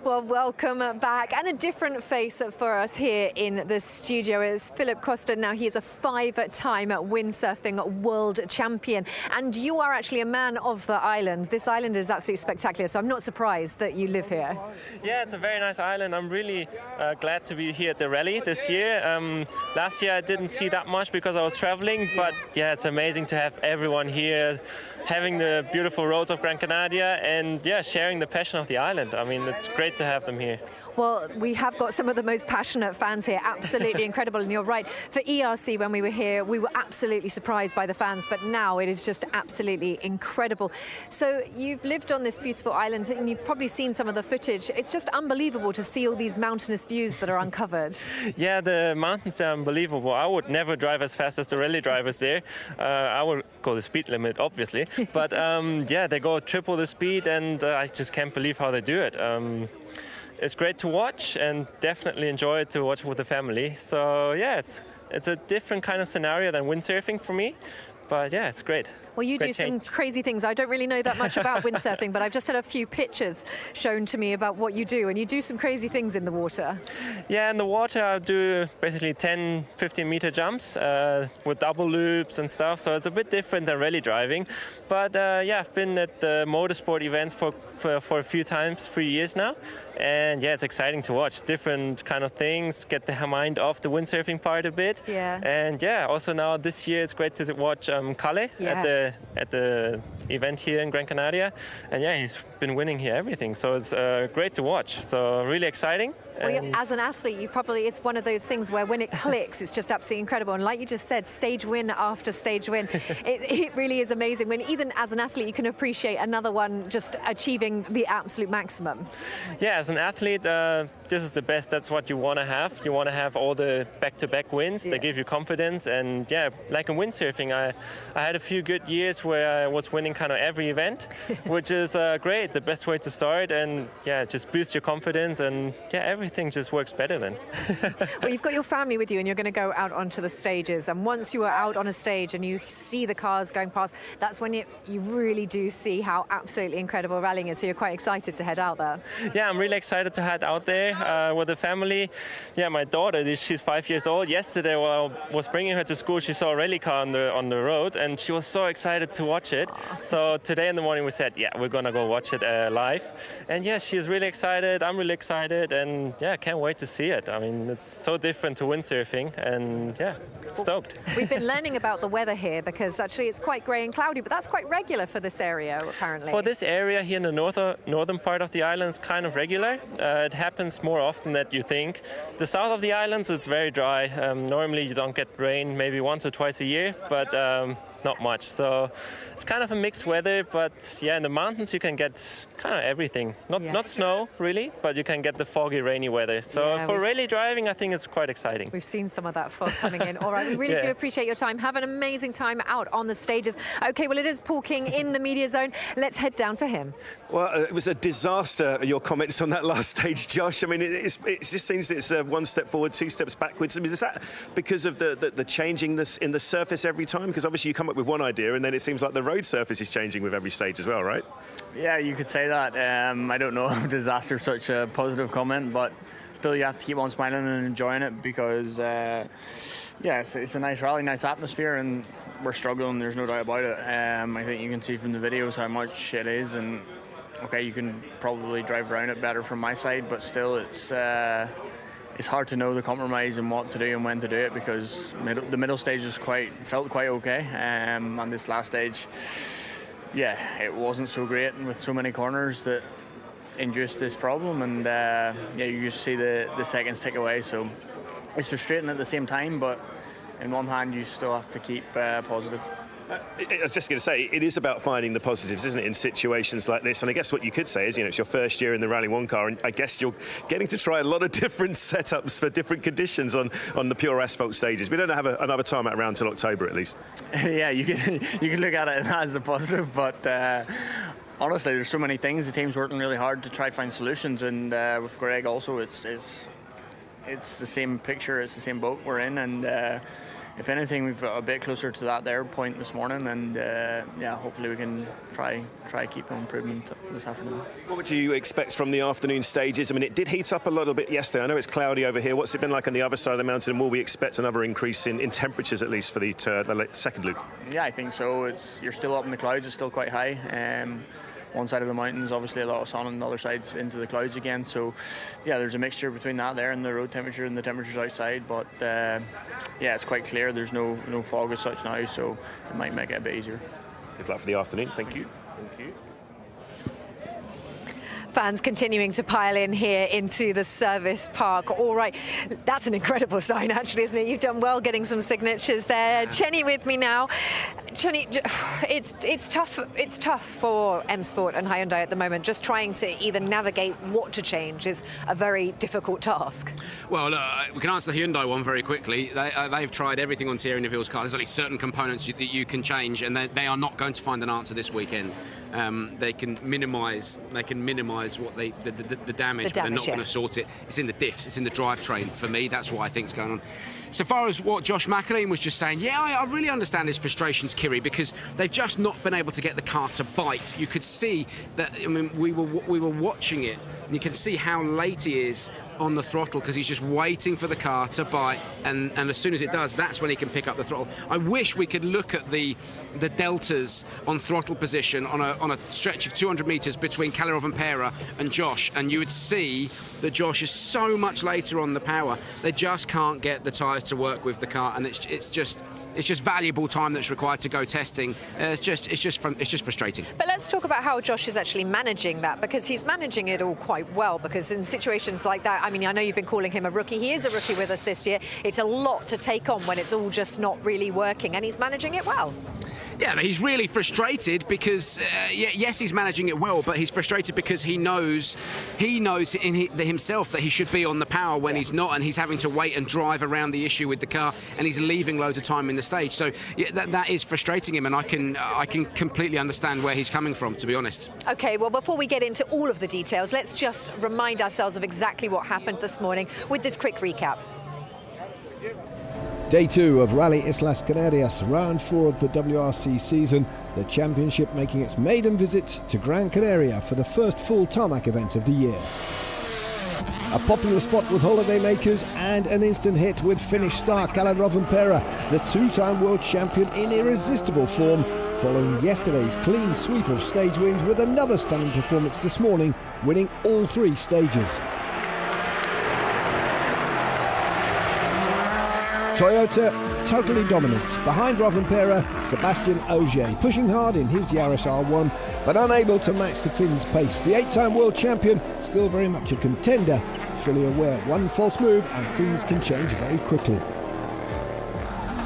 Well, welcome back. And a different face for us here in the studio is Philip Costa. Now, he is a 5-time windsurfing world champion. And you are actually a man of the island. This island is absolutely spectacular, so I'm not surprised that you live here. Yeah, it's a very nice island. I'm really glad to be here at the rally this year. Last year I didn't see that much because I was traveling, but yeah, it's amazing to have everyone here, having the beautiful roads of Gran Canaria and yeah, sharing the passion of the island. I mean, it's great to have them here. Well, we have got some of the most passionate fans here, absolutely incredible, and you're right. For ERC, when we were here, we were absolutely surprised by the fans, but now it is just absolutely incredible. So you've lived on this beautiful island and you've probably seen some of the footage. It's just unbelievable to see all these mountainous views that are uncovered. Yeah, the mountains are unbelievable. I would never drive as fast as the rally drivers there. I would go the speed limit, obviously, but yeah, they go triple the speed and I just can't believe how they do it. It's great to watch and definitely enjoy it to watch with the family. So yeah, it's a different kind of scenario than windsurfing for me, but yeah, it's great. Well, you do some crazy things. I don't really know that much about windsurfing, but I've just had a few pictures shown to me about what you do, and you do some crazy things in the water. Yeah, in the water I do basically 10, 15-meter jumps with double loops and stuff, so it's a bit different than rally driving. But yeah, I've been at the motorsport events for a few times, 3 years now, and yeah, it's exciting to watch different kind of things, get the mind off the windsurfing part a bit. Yeah. And yeah, also now this year it's great to watch Kalle at the event here in Gran Canaria, and yeah, he's been winning here everything, so it's great to watch, so really exciting. Well, as an athlete, it's one of those things where when it clicks, it's just absolutely incredible, and like you just said, stage win after stage win, it really is amazing when even as an athlete you can appreciate another one just achieving the absolute maximum. Yeah, as an athlete, this is the best. That's what you want to have. You want to have all the back-to-back wins. They give you confidence, and yeah, like in windsurfing, I had a few good years where I was winning kind of every event, which is great, the best way to start, and yeah, just boost your confidence, and yeah, everything just works better then. Well, you've got your family with you and you're going to go out onto the stages, and once you are out on a stage and you see the cars going past, that's when you really do see how absolutely incredible rallying is, so you're quite excited to head out there. Yeah, I'm really excited to head out there with the family. Yeah, my daughter, she's 5 years old. Yesterday while I was bringing her to school, she saw a rally car on the road and she was so excited to watch it. So today in the morning we said, yeah, we're going to go watch it live. And yeah, she's really excited, I'm really excited, and yeah, can't wait to see it. I mean, it's so different to windsurfing, and yeah, stoked. We've been learning about the weather here because actually it's quite grey and cloudy, but that's quite regular for this area apparently. For this area here in the northern part of the island, it's kind of regular. It happens more often than you think. The south of the islands is very dry. Normally you don't get rain maybe once or twice a year, but not much. So it's kind of a mixed weather, but yeah, in the mountains you can get kind of everything. Not snow really, but you can get the foggy, rainy weather. So for rally driving, I think it's quite exciting. We've seen some of that fog coming in. All right, we really do appreciate your time. Have an amazing time out on the stages. Okay, well, it is Paul King in the media zone. Let's head down to him. Well, it was a disaster, your comments on that last stage, Josh. I mean, it just seems it's one step forward, 2 steps backwards. I mean, is that because of the changing in the surface every time? Because obviously you come up with one idea and then it seems like the road surface is changing with every stage as well, right? Yeah, you could say that. I don't know if disaster is such a positive comment, but still you have to keep on smiling and enjoying it because, yeah, it's a nice rally, nice atmosphere, and we're struggling, there's no doubt about it. I think you can see from the videos how much it is, and okay, you can probably drive around it better from my side, but still it's hard to know the compromise and what to do and when to do it because the middle stage felt quite okay, and this last stage, yeah, it wasn't so great with so many corners that induced this problem, and yeah, you just see the seconds tick away, so it's frustrating at the same time, but in one hand you still have to keep positive. I was just going to say, it is about finding the positives, isn't it, in situations like this? And I guess what you could say is, it's your first year in the Rally 1 car, and I guess you're getting to try a lot of different setups for different conditions on the pure asphalt stages. We don't have another tarmac round till October, at least. Yeah, you can look at it as a positive, but honestly, there's so many things. The team's working really hard to try find solutions, and with Greg also, it's the same picture, it's the same boat we're in, and if anything, we've got a bit closer to that there point this morning, and hopefully we can try keep on improving this afternoon. What would you expect from the afternoon stages? I mean, it did heat up a little bit yesterday. I know it's cloudy over here. What's it been like on the other side of the mountain? And will we expect another increase in temperatures, at least for the second loop? Yeah, I think so. You're still up in the clouds. It's still quite high. One side of the mountains, obviously a lot of sun, and the other side's into the clouds again. So, yeah, there's a mixture between that there and the road temperature and the temperatures outside. But it's quite clear. There's no fog as such now, so it might make it a bit easier. Good luck for the afternoon. Thank you. Thank you. Fans continuing to pile in here into the service park. All right, that's an incredible sign, actually, isn't it? You've done well getting some signatures there. Chenny with me now. Chenny, it's tough. It's tough for M Sport and Hyundai at the moment. Just trying to either navigate what to change is a very difficult task. Well, we can answer the Hyundai one very quickly. They've tried everything on Thierry Neuville's car. There's only certain components that you can change, and they are not going to find an answer this weekend. They can minimise what the damage, but they're not going to sort it. It's in the diffs, it's in the drivetrain. For me, that's what I think is going on. So far as what Josh McAleen was just saying, I really understand his frustrations, Kiri, because they've just not been able to get the car to bite. You could see that. I mean, we were watching it. You can see how late he is on the throttle because he's just waiting for the car to bite, and as soon as it does, that's when he can pick up the throttle. I wish we could look at the deltas on throttle position on a stretch of 200 metres between Kalle Rovanperä and Josh, and you would see that Josh is so much later on the power. They just can't get the tyres to work with the car, and it's just valuable time that's required to go testing. It's just frustrating. But let's talk about how Josh is actually managing that, because he's managing it all quite well. Because in situations like that, I mean, I know you've been calling him a rookie. He is a rookie with us this year. It's a lot to take on when it's all just not really working, and he's managing it well. Yeah, but he's really frustrated because, yes, he's managing it well, but he's frustrated because he knows himself that he should be on the power when he's not, and he's having to wait and drive around the issue with the car, and he's leaving loads of time in the stage. So that is frustrating him, and I can completely understand where he's coming from, to be honest. Okay, well, before we get into all of the details, let's just remind ourselves of exactly what happened this morning with this quick recap. Day 2 of Rally Islas Canarias, round 4 of the WRC season, the championship making its maiden visit to Gran Canaria for the first full tarmac event of the year. A popular spot with holidaymakers and an instant hit with Finnish star Kalle Rovanperä, the two-time world champion in irresistible form, following yesterday's clean sweep of stage wins with another stunning performance this morning, winning all 3 stages. Toyota totally dominant. Behind Rovanperä, Sebastian Ogier pushing hard in his Yaris R1, but unable to match the Finn's pace. The 8-time world champion still very much a contender, fully aware one false move and things can change very quickly.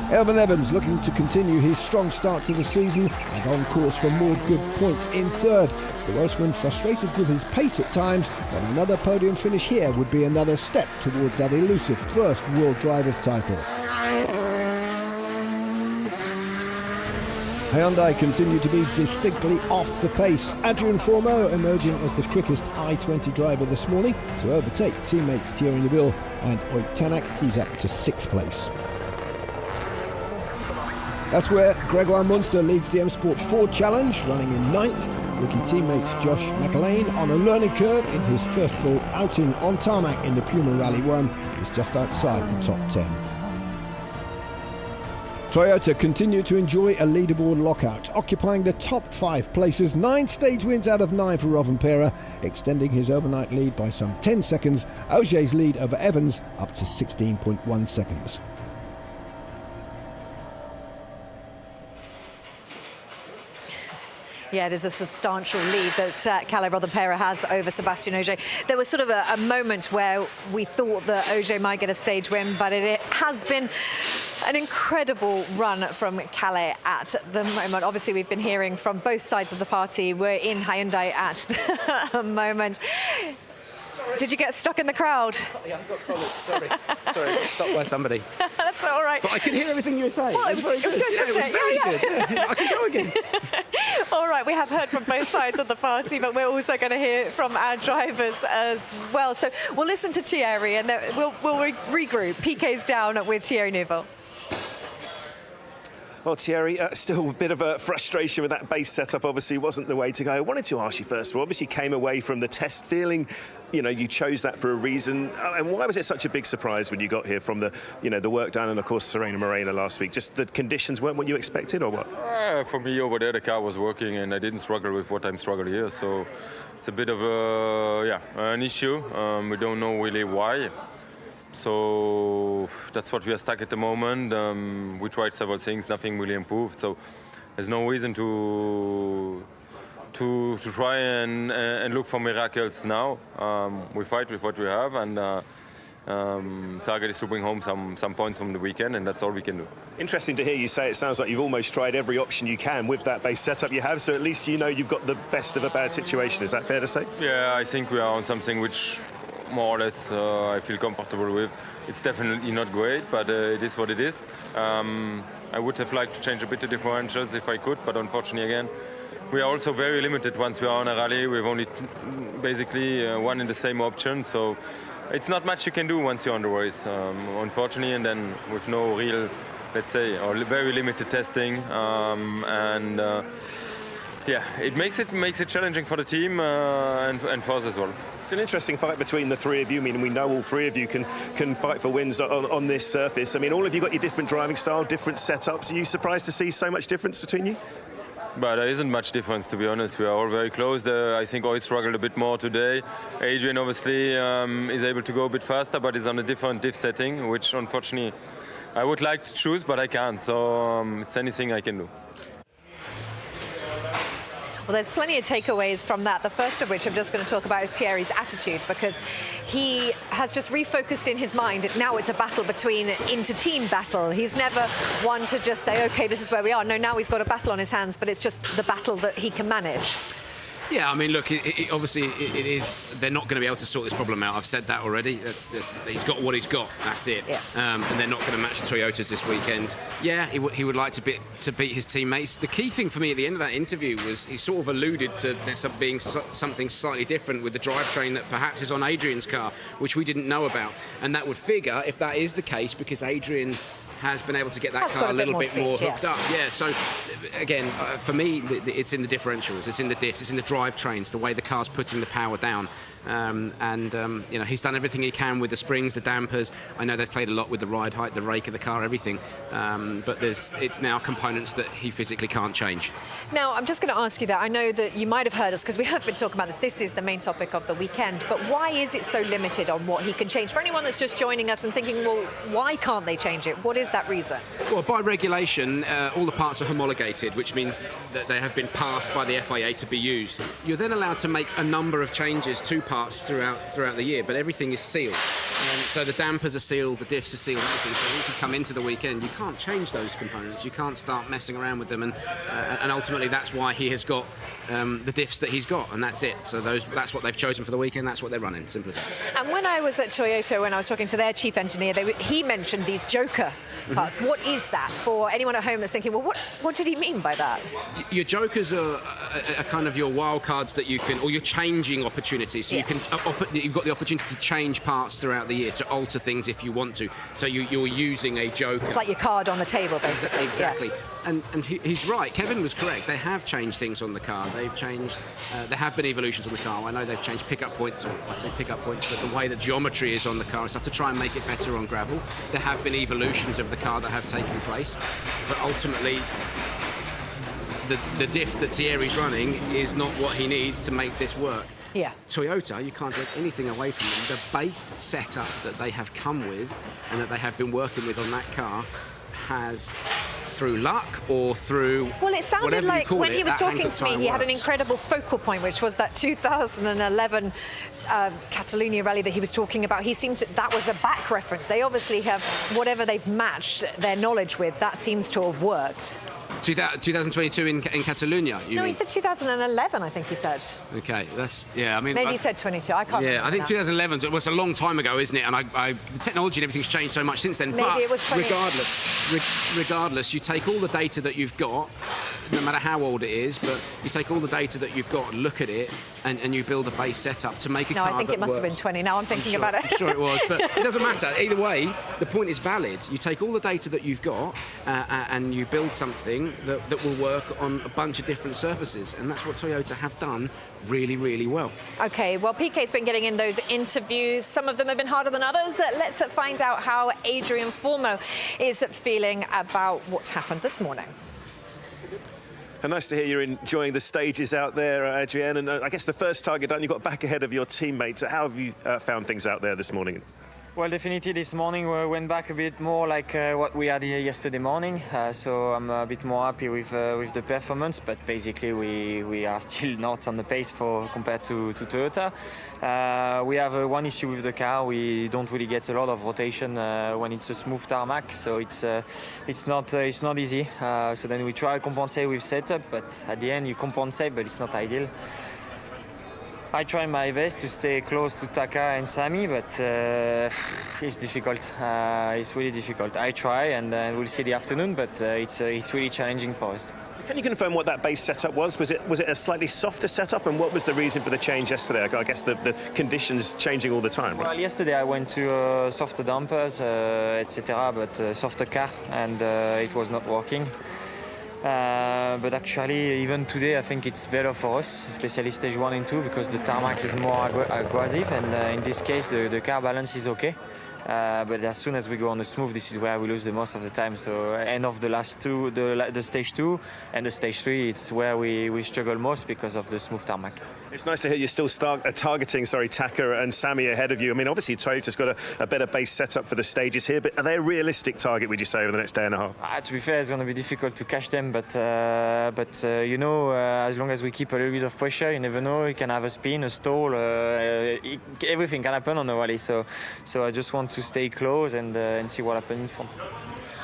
Elfyn Evans looking to continue his strong start to the season and on course for more good points in third. The Welshman frustrated with his pace at times, but another podium finish here would be another step towards that elusive first World Drivers' title. Hyundai continue to be distinctly off the pace. Adrian Formeau emerging as the quickest I-20 driver this morning to overtake teammates Thierry Neuville and Ott Tanak. He's up to 6th place. That's where Gregoire Munster leads the M Sport Ford Challenge, running in 9th. Rookie teammate Josh McAleen, on a learning curve in his first full outing on tarmac in the Puma Rally 1, is just outside the top 10. Toyota continue to enjoy a leaderboard lockout, occupying the top 5 places. 9 stage wins out of 9 for Rovanperä, extending his overnight lead by some 10 seconds. Ogier's lead over Evans up to 16.1 seconds. Yeah, it is a substantial lead that Kalle Rovanperä has over Sebastian Ogier. There was sort of a moment where we thought that Ogier might get a stage win, but it has been an incredible run from Kalle at the moment. Obviously, we've been hearing from both sides of the party. We're in Hyundai at the moment. Sorry. Did you get stuck in the crowd? Yeah, I got covered. Sorry. Sorry, I got stopped by somebody. That's all right. But I could hear everything you were saying. Well, it was good. Yeah, it was very good. Yeah. I can go again. All right, we have heard from both sides of the party, but we're also going to hear from our drivers as well. So we'll listen to Thierry and then we'll regroup. PK's down with Thierry Neuville. Well, Thierry, still a bit of a frustration with that base setup. Obviously, wasn't the way to go. I wanted to ask you first of all, obviously, you came away from the test feeling, you chose that for a reason. And why was it such a big surprise when you got here from the, the work done and, of course, Serena Morena last week? Just the conditions weren't what you expected, or what? For me, over there, the car was working, and I didn't struggle with what I'm struggling here. So it's a bit of an issue. We don't know really why. So that's what we are stuck at the moment. We tried several things, nothing really improved. So there's no reason to try and look for miracles now. We fight with what we have, and target is to bring home some points from the weekend, and that's all we can do. Interesting to hear you say it sounds like you've almost tried every option you can with that base setup you have, so at least you've got the best of a bad situation. Is that fair to say? Yeah, I think we are on something which more or less I feel comfortable with. It's definitely not great, but it is what it is. I would have liked to change a bit the differentials if I could, but unfortunately again, we are also very limited once we are on a rally. We've only basically one in the same option, so it's not much you can do once you're on the race, unfortunately, and then with no real, let's say, or very limited testing, it makes it challenging for the team and for us as well. It's an interesting fight between the three of you. I mean, we know all three of you can fight for wins on this surface. I mean, all of you got your different driving style, different setups. Are you surprised to see so much difference between you? But there isn't much difference, to be honest. We are all very close. I think Oid struggled a bit more today. Adrian obviously is able to go a bit faster, but is on a different diff setting, which unfortunately I would like to choose, but I can't. So it's anything I can do. Well, there's plenty of takeaways from that. The first of which I'm just going to talk about is Thierry's attitude, because he has just refocused in his mind. Now it's a battle inter-team battle. He's never one to just say, OK, this is where we are. No, now he's got a battle on his hands, but it's just the battle that he can manage. Yeah, I mean, look, obviously it is. They're not going to be able to sort this problem out. I've said that already. He's got what he's got. That's it. Yeah. And they're not going to match the Toyotas this weekend. Yeah, he would like to beat his teammates. The key thing for me at the end of that interview was he sort of alluded to there being something slightly different with the drivetrain that perhaps is on Adrian's car, which we didn't know about. And that would figure, if that is the case, because Adrian has been able to get that car a little bit more hooked up. Yeah, so again, for me, it's in the differentials, it's in the diffs, it's in the drivetrains, the way the car's putting the power down. He's done everything he can with the springs, the dampers. I know they've played a lot with the ride height, the rake of the car, everything. But it's now components that he physically can't change. Now, I'm just going to ask you that. I know that you might have heard us, because we have been talking about this. This is the main topic of the weekend. But why is it so limited on what he can change? For anyone that's just joining us and thinking, well, why can't they change it? What is that reason? Well, by regulation, all the parts are homologated, which means that they have been passed by the FIA to be used. You're then allowed to make a number of changes to parts throughout the year, but everything is sealed. So the dampers are sealed, the diffs are sealed, everything. So once you come into the weekend, you can't change those components. You can't start messing around with them, and ultimately that's why he has got the diffs that he's got, and that's it. So that's what they've chosen for the weekend. That's what they're running. Simple as that. And when I was at Toyota, when I was talking to their chief engineer, he mentioned these Joker parts. What is that for anyone at home that's thinking, well, what did he mean by that? Your Jokers are kind of your wild cards that you can, or your changing opportunities. So you've got the opportunity to change parts throughout the year, to alter things if you want to. So you're using a Joker. It's like your card on the table, basically. Exactly. Yeah. And he's right. Kevin was correct. They have changed things on the car. They've changed. There have been evolutions on the car. I know they've changed pickup points. Or I say pickup points, but the way the geometry is on the car and stuff to try and make it better on gravel. There have been evolutions of the car that have taken place, but ultimately, the diff that Thierry's running is not what he needs to make this work. Yeah. Toyota, you can't take anything away from them. The base setup that they have come with and that they have been working with on that car has, through luck or through well, it sounded like when he was talking to me, he had an works. incredible focal point, which was that 2011 Catalonia rally that he was talking about. He seemed that was the back reference. They obviously have whatever they've matched their knowledge with. That seems to have worked. 2022 in Catalonia, you mean? He said 2011, I think he said. Okay, I mean... Maybe he said 22, I can't remember. Yeah, I think 2011 was a long time ago, isn't it? And the technology and everything's changed so much since then. Maybe but it was 20. regardless, you take all the data that you've got, no matter how old it is, but you take all the data that you've got, look at it, and you build a base setup to make a car that No, I think it must have been 20. Now I'm thinking about it. I'm sure it was, but it doesn't matter. Either way, the point is valid. You take all the data that you've got and you build something that will work on a bunch of different surfaces, and that's what Toyota have done really, really well. Okay, well, PK's been getting in those interviews. Some of them have been harder than others. Let's find out how Adrian Formeau is feeling about what's happened this morning. And nice to hear you're enjoying the stages out there, Adrienne. And I guess the first target done, you got back ahead of your teammates. How have you found things out there this morning? Well, definitely this morning we went back a bit more like what we had here yesterday morning. So I'm a bit more happy with the performance, but basically we are still not on the pace compared to Toyota. We have one issue with the car. We don't really get a lot of rotation when it's a smooth tarmac, so it's not easy. So then we try to compensate with setup, but at the end you compensate, but it's not ideal. I try my best to stay close to Taka and Sami, but it's difficult. It's really difficult. I try, and we'll see the afternoon, but it's really challenging for us. Can you confirm what that base setup was? Was it a slightly softer setup, and what was the reason for the change yesterday? I guess the conditions changing all the time, right? Well, yesterday I went to softer dampers, etc., but softer car, and it was not working. But actually, even today, I think it's better for us, especially stage 1 and 2, because the tarmac is more aggressive, and in this case, the car balance is okay. But as soon as we go on the smooth, this is where we lose the most of the time. So end of the last two, the stage 2 and the stage 3, it's where we struggle most because of the smooth tarmac. It's nice to hear you're still targeting, Taka and Sami ahead of you. I mean, obviously Toyota's got a better base setup for the stages here, but are they a realistic target, would you say, over the next day and a half? To be fair, it's going to be difficult to catch them, but you know, as long as we keep a little bit of pressure, you never know. You can have a spin, a stall, everything can happen on the rally. So I just want to stay close and see what happens in front.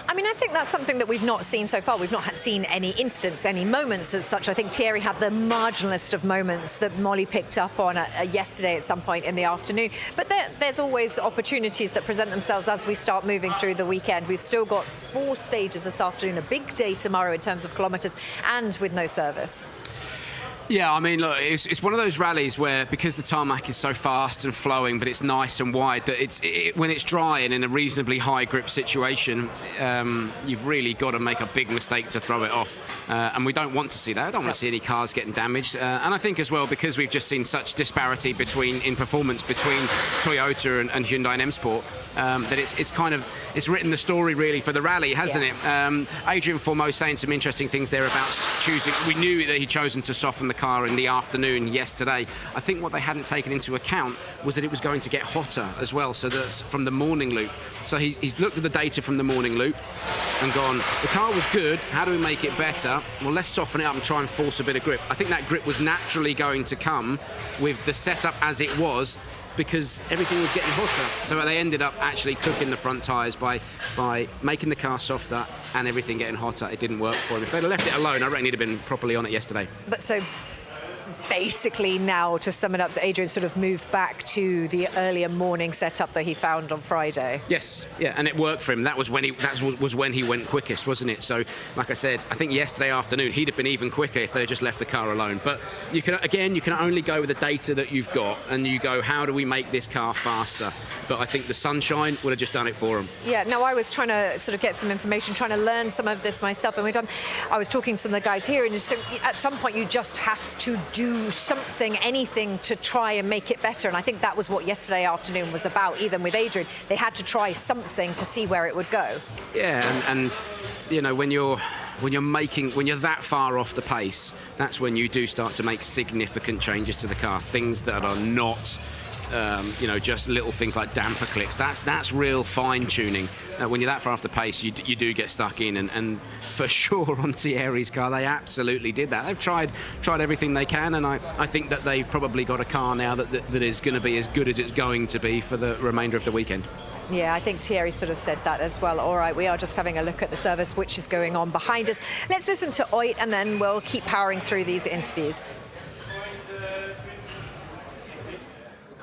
I mean, I think that's something that we've not seen so far. We've not seen any instants, any moments as such. I think Thierry had the marginalist of moments that Molly picked up on yesterday at some point in the afternoon. But there's always opportunities that present themselves as we start moving through the weekend. We've still got 4 stages this afternoon, a big day tomorrow in terms of kilometres, and with no service. Yeah, I mean, look, it's one of those rallies where, because the tarmac is so fast and flowing, but it's nice and wide, that when it's dry and in a reasonably high grip situation, you've really got to make a big mistake to throw it off. And we don't want to see that. I don't want to see any cars getting damaged. And I think as well, because we've just seen such disparity in performance between Toyota and Hyundai and M Sport, that it's written the story really for the rally, hasn't it? Adrian Formeau saying some interesting things there about choosing. We knew that he'd chosen to soften the car in the afternoon yesterday. I think what they hadn't taken into account was that it was going to get hotter as well, so that's from the morning loop. So he's looked at the data from the morning loop and gone, the car was good, how do we make it better? Well, let's soften it up and try and force a bit of grip. I think that grip was naturally going to come with the setup as it was, because everything was getting hotter. So they ended up actually cooking the front tyres by making the car softer and everything getting hotter. It didn't work for him. If they'd have left it alone, I reckon he'd have been properly on it yesterday. But so basically now, to sum it up, Adrian sort of moved back to the earlier morning setup that he found on Friday. Yes, yeah, and it worked for him. That was when he went quickest, wasn't it? So, like I said, I think yesterday afternoon he'd have been even quicker if they had just left the car alone. But you can only go with the data that you've got, and you go, how do we make this car faster? But I think the sunshine would have just done it for him. Yeah, no, I was trying to sort of get some information, trying to learn some of this myself, and I was talking to some of the guys here, and at some point you just have to do something, anything to try and make it better. And I think that was what yesterday afternoon was about. Even with Adrian, they had to try something to see where it would go. Yeah, and you know, when you're that far off the pace, that's when you do start to make significant changes to the car, things that are not just little things like damper clicks. That's real fine tuning. When you're that far off the pace, you do get stuck in, and for sure on Thierry's car they absolutely did that. They've tried everything they can, and I think that they've probably got a car now that is going to be as good as it's going to be for the remainder of the weekend. Yeah, I think Thierry sort of said that as well. All right, we are just having a look at the service which is going on behind us. Let's listen to Oit, and then we'll keep powering through these interviews.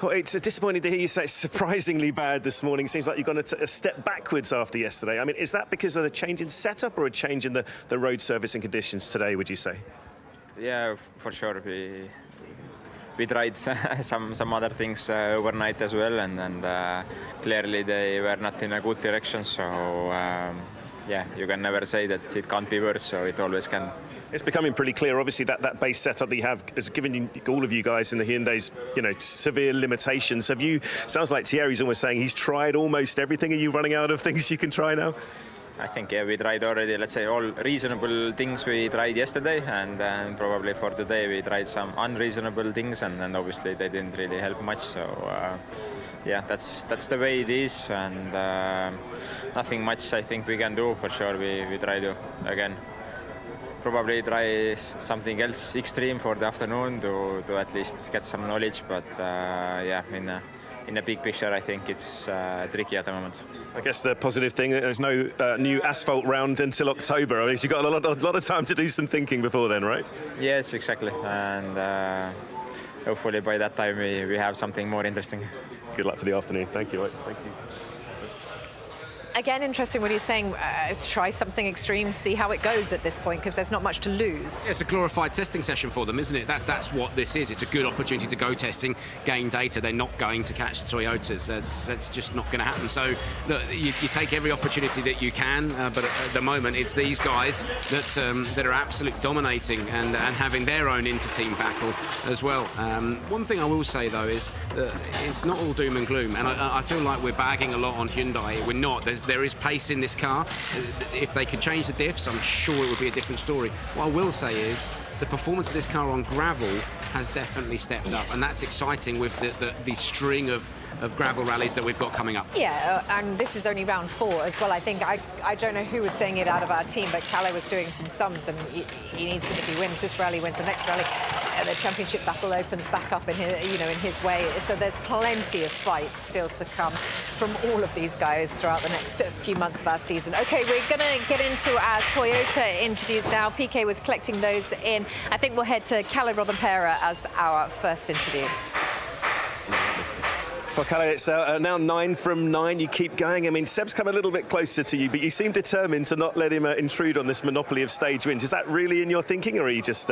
Well, it's disappointing to hear you say it's surprisingly bad this morning. Seems like you've gone a step backwards after yesterday. I mean, is that because of the change in setup or a change in the road surface and conditions today, would you say? Yeah, for sure. We tried some other things overnight as well, and clearly they were not in a good direction. So yeah, you can never say that it can't be worse. So it always can. It's becoming pretty clear, obviously, that base setup that you have has given all of you guys in the Hyundais, severe limitations. Sounds like Thierry's almost saying he's tried almost everything. Are you running out of things you can try now? I think, yeah, we tried already, let's say, all reasonable things we tried yesterday, and probably for today we tried some unreasonable things, and obviously they didn't really help much. So, yeah, that's the way it is, and nothing much I think we can do. For sure, we try to, again, probably try something else extreme for the afternoon to at least get some knowledge. But yeah, in a big picture, I think it's tricky at the moment. I guess the positive thing, there's no new asphalt round until October. At least you've got a lot of time to do some thinking before then, right? Yes, exactly. And hopefully by that time we have something more interesting. Good luck for the afternoon. Thank you. Thank you. Again, interesting what he's saying, try something extreme, see how it goes at this point, because there's not much to lose. It's a glorified testing session for them, isn't it? That's what this is. It's a good opportunity to go testing, gain data. They're not going to catch the Toyotas. That's just not going to happen. So, look, you take every opportunity that you can, but at the moment, it's these guys that are absolutely dominating and having their own inter-team battle as well. One thing I will say, though, is that it's not all doom and gloom, and I feel like we're bagging a lot on Hyundai. We're not. There is pace in this car. If they could change the diffs, I'm sure it would be a different story. What I will say is the performance of this car on gravel has definitely stepped up, and that's exciting with the string of gravel rallies that we've got coming up. Yeah, and this is only round 4 as well. I think I don't know who was saying it out of our team, but Kalle was doing some sums, and he needs it if he wins this rally, wins the next rally. The championship battle opens back up in his way. So there's plenty of fights still to come from all of these guys throughout the next few months of our season. Okay, we're going to get into our Toyota interviews now. PK was collecting those in. I think we'll head to Kalle Rovanperä as our first interview. Well, Kalle, it's now 9 from 9. You keep going. I mean, Seb's come a little bit closer to you, but you seem determined to not let him intrude on this monopoly of stage wins. Is that really in your thinking, or are you just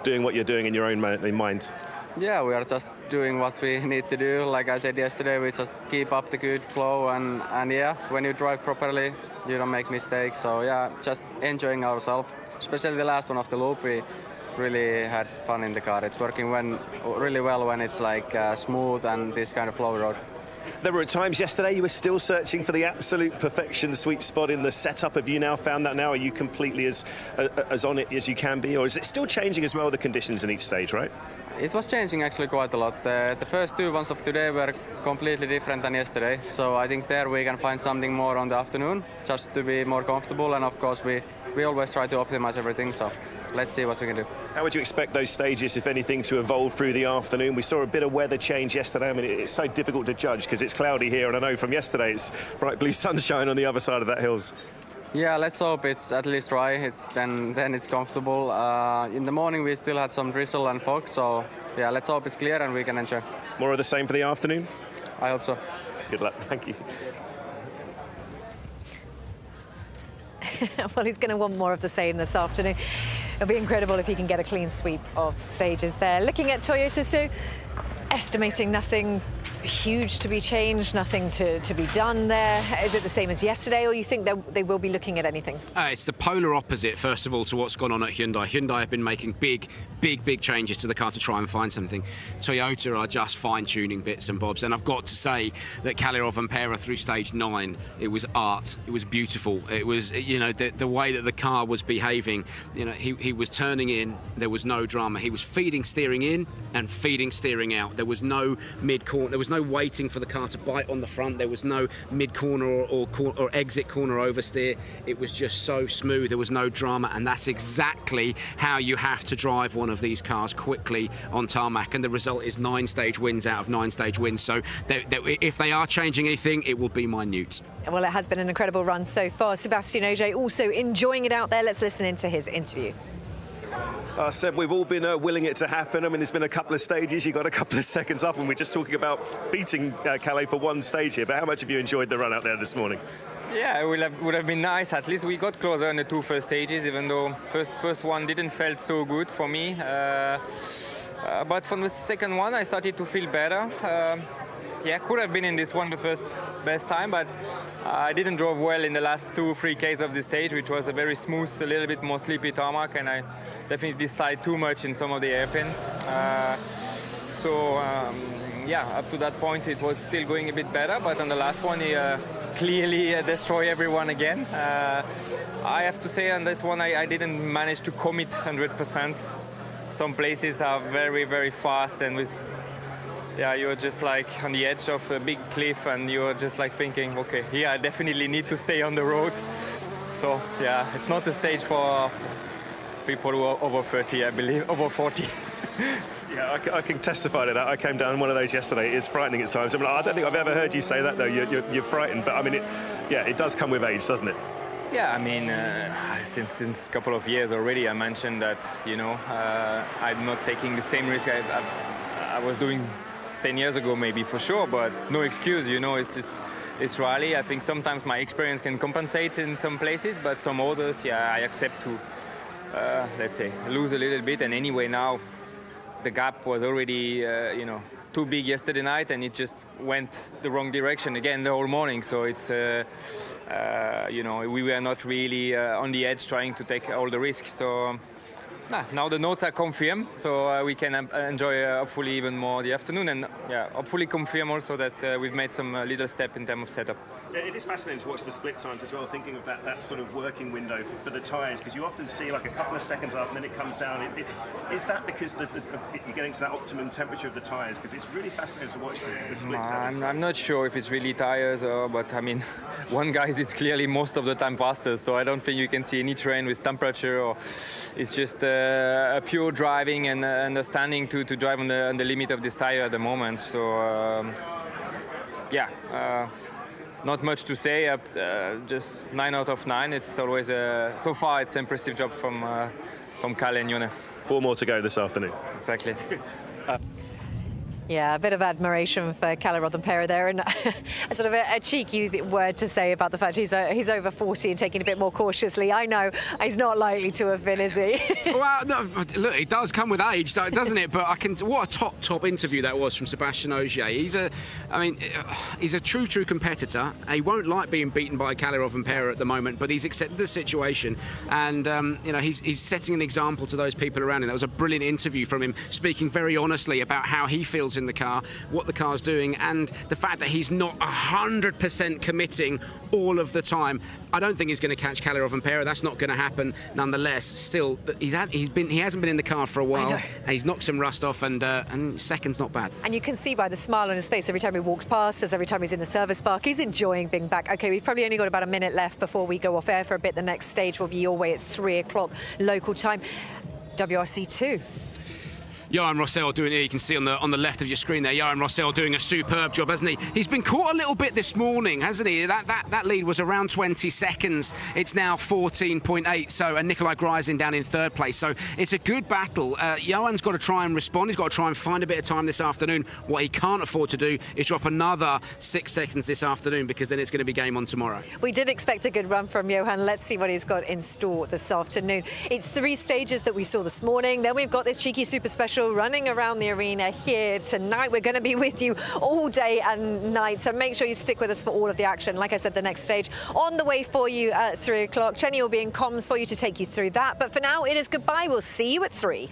doing what you're doing in your own mind? Yeah, we are just doing what we need to do. Like I said yesterday, we just keep up the good flow, and yeah, when you drive properly, you don't make mistakes. So yeah, just enjoying ourselves. Especially the last one of the loop, we really had fun in the car. It's working really well when it's like smooth and this kind of flow road. There were times yesterday you were still searching for the absolute perfection sweet spot in the setup. Have you now found that now? Are you completely as on it as you can be, or is it still changing as well, the conditions in each stage, right? It was changing actually quite a lot. The first 2 ones of today were completely different than yesterday. So I think there we can find something more on the afternoon, just to be more comfortable. And of course we always try to optimize everything. So let's see what we can do. How would you expect those stages, if anything, to evolve through the afternoon? We saw a bit of weather change yesterday. I mean, it's so difficult to judge because it's cloudy here, and I know from yesterday it's bright blue sunshine on the other side of that hills. Yeah, let's hope it's at least dry. Then it's comfortable. In the morning we still had some drizzle and fog, so yeah, let's hope it's clear and we can enjoy. More of the same for the afternoon? I hope so. Good luck. Thank you. Well, he's going to want more of the same this afternoon. It'll be incredible if he can get a clean sweep of stages there. Looking at Toyota, so estimating nothing huge to be changed, nothing to be done there. Is it the same as yesterday, or you think they will be looking at anything? It's the polar opposite, first of all, to what's gone on at Hyundai. Hyundai have been making big changes to the car to try and find something. Toyota are just fine-tuning bits and bobs, and I've got to say that Kalle Rovanperä through stage 9, it was art. It was beautiful. It was, the way that the car was behaving. He was turning in. There was no drama. He was feeding steering in and feeding steering out. There was no mid-corner. There was no waiting for the car to bite on the front. There was no mid-corner or exit corner oversteer. It was just so smooth. There was no drama, and that's exactly how you have to drive one of these cars quickly on tarmac, and the result is 9 stage wins out of 9 stage wins. So if they are changing anything, it will be minute. Well, it has been an incredible run so far. Sébastien Ogier also enjoying it out there. Let's listen into his interview. Seb, we've all been willing it to happen. I mean, there's been a couple of stages. You got a couple of seconds up, and we're just talking about beating Calais for one stage here. But how much have you enjoyed the run out there this morning? Yeah, it would have been nice. At least we got closer in the two first stages, even though first one didn't felt so good for me. But from the second one, I started to feel better. Yeah, could have been in this one the first best time, but I didn't drive well in the last 2-3 Ks of the stage, which was a very smooth, a little bit more sleepy tarmac, and I definitely slid too much in some of the hairpin. Yeah, up to that point it was still going a bit better, but on the last one he clearly destroyed everyone again. I have to say on this one I didn't manage to commit 100%. Some places are very, very fast, and you're just like on the edge of a big cliff, and you're just like thinking, okay, here I definitely need to stay on the road. So yeah, it's not a stage for people who are over 30, I believe, over 40. Yeah, I can testify to that. I came down one of those yesterday. It is frightening at times. I mean, I don't think I've ever heard you say that, though. You're frightened, but I mean, it does come with age, doesn't it? Yeah, I mean, since a couple of years already, I mentioned that, I'm not taking the same risk I was doing 10 years ago, maybe, for sure, but no excuse, it's rally. I think sometimes my experience can compensate in some places, but some others, I accept to, let's say, lose a little bit. And anyway, now the gap was already, too big yesterday night, and it just went the wrong direction again the whole morning. So it's, we were not really on the edge trying to take all the risks. So now the notes are confirmed, so we can enjoy hopefully even more the afternoon, and hopefully confirm also that we've made some little step in terms of setup. Yeah, it is fascinating to watch the split times as well, thinking of that sort of working window for the tyres, because you often see like a couple of seconds up and then it comes down. Is that because you're getting to that optimum temperature of the tyres? Because it's really fascinating to watch the splits. I'm not sure if it's really tyres, but I mean, one guy is clearly most of the time faster, so I don't think you can see any trend with temperature, or it's just a pure driving and understanding to drive on the limit of this tyre at the moment. So not much to say. Just 9 out of 9. It's always so far it's an impressive job from Kalle and Jone. 4 more to go this afternoon. Exactly. Yeah, a bit of admiration for Kalle Rothenpera there, and sort of a cheeky word to say about the fact he's over 40 and taking it a bit more cautiously. I know he's not likely to have been, is he? Well, no, look, it does come with age, doesn't it? But what a top interview that was from Sébastien Ogier. He's a true competitor. He won't like being beaten by Kalle Rothenpera at the moment, but he's accepted the situation, and he's setting an example to those people around him. That was a brilliant interview from him, speaking very honestly about how he feels in the car, what the car's doing, and the fact that he's not 100% committing all of the time. I don't think he's going to catch Kalle Rothenpera. That's not going to happen. Nonetheless, still, he hasn't been in the car for a while, and he's knocked some rust off, and second's not bad. And you can see by the smile on his face every time he walks past us, every time he's in the service park, he's enjoying being back. Okay, we've probably only got about a minute left before we go off air for a bit. The next stage will be your way at 3 o'clock local time. WRC 2. Johan Rossell doing it. You can see on the left of your screen there, Johan Rossell doing a superb job, hasn't he? He's been caught a little bit this morning, hasn't he? That lead was around 20 seconds. It's now 14.8. So, and Nikolai Gryzin down in third place. So it's a good battle. Johan's got to try and respond. He's got to try and find a bit of time this afternoon. What he can't afford to do is drop another 6 seconds this afternoon, because then it's going to be game on tomorrow. We did expect a good run from Johan. Let's see what he's got in store this afternoon. It's 3 stages that we saw this morning. Then we've got this cheeky super special running around the arena here tonight. We're going to be with you all day and night, so make sure you stick with us for all of the action. Like I said, the next stage on the way for you at 3 o'clock. Chenny will be in comms for you to take you through that. But for now, it is goodbye. We'll see you at 3.